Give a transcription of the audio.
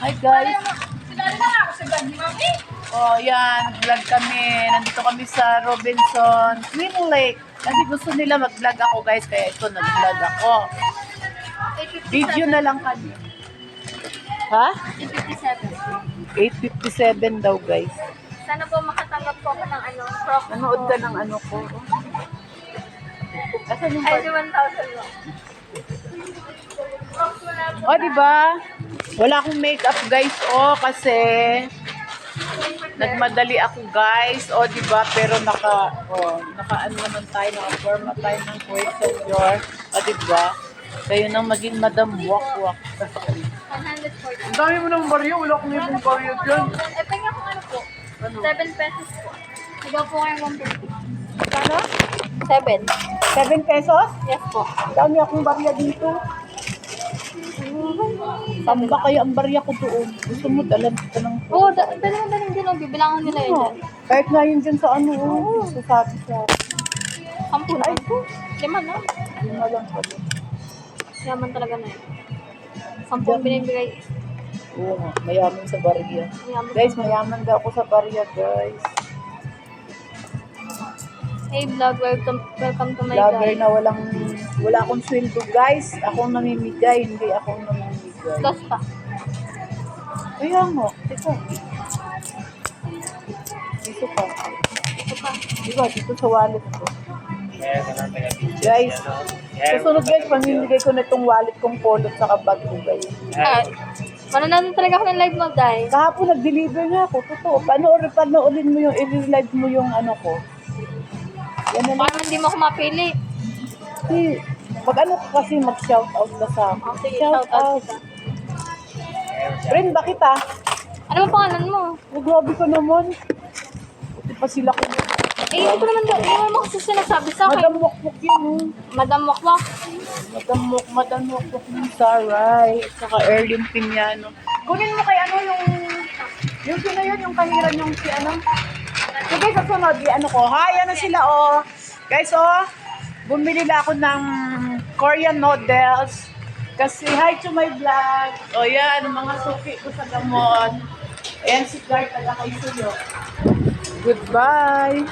Hi guys. Sinali na ako sa bag ni Mami. Oh, yan. Vlog kami. Nandito kami sa Robinson Twin Lake. Kasi gusto nila mag-vlog ako guys. Kaya ito, nag-vlog ako. Video na lang kami. Ha? 857. 8:57 daw guys. Sana po makatanggap po ako ng croc. Nanood ka ng ano ko. Asan yung Ay, part? 1,000 lang. Crocs mo na po. Oh, di ba? Wala akong makeup guys. Oh, kasi nagmadali ako guys. Oh, di ba? Pero naka ano naman tayo, naka-forma tayo ng quick secure. Oh, di ba? Kayo nang maging Madam Wak-Wak. 140. Ang dami mo ng baryo. Wala akong ibang baryo dyan. Eh, pengen ko ano po? Ano? 7 pesos po. Sigaw po kayo 150. Ano? 7. 7 pesos? Yes po. Dami akong barya dito. Tamba kaya ang barya ko doon. Gusto mo dalan kita ng... Oo, daling din. Bibilangan nila yun dyan. Kahit nga yun dyan sa ano, sasabi sa... 10 na. 5 na. Yun na lang pala. Yaman talaga na yun. 10 binibigay. Oo nga, mayaman sa barya. Yaman. Guys, mayaman daw ako sa barya, guys. Hey vlog, welcome to my Vlogger guys. na wala akong sweldo, guys. Akong namimigay, hindi akong namimigay. Plus pa. Kaya mo, ito. Dito pa. Ito pa. Diba, dito sa wallet ko. Guys, susunod guys, pamimigay ko na itong wallet kong polot sa bag ko, guys. Manonood talaga ako ng live mo, dahil. Kahapon nag-deliver na ako, totoo. Panoorin mo yung, i-live mo yung ano ko. Yan na lang. Parang hindi mo ako mapili. Kasi, pag ano ko kasi mag-shoutout na sa akin. Okay, shoutout kita. Friend, bakit ah? Ano ba pangalan mo? Oh, grabe ka naman. Buti pa sila ko. Eh, ito naman daw. Iwan mo kasi sinasabi sa akin. Madam Wak-Wak yan, oh. Madam Wakwak. Madam Wak-Wak yung Saray. At saka Erlyn Piñano. Kunin mo kay ano yung sino yun, yung kahiran yung si ano. So guys, sa sunod, ano ko. Hi, ano sila, oh. Guys, oh. Bumili na ako ng Korean noodles. Kasi hi to my vlog. O yan, mga suki ko sa gamot. Ayan si Guard, taga kay Suyo. Goodbye.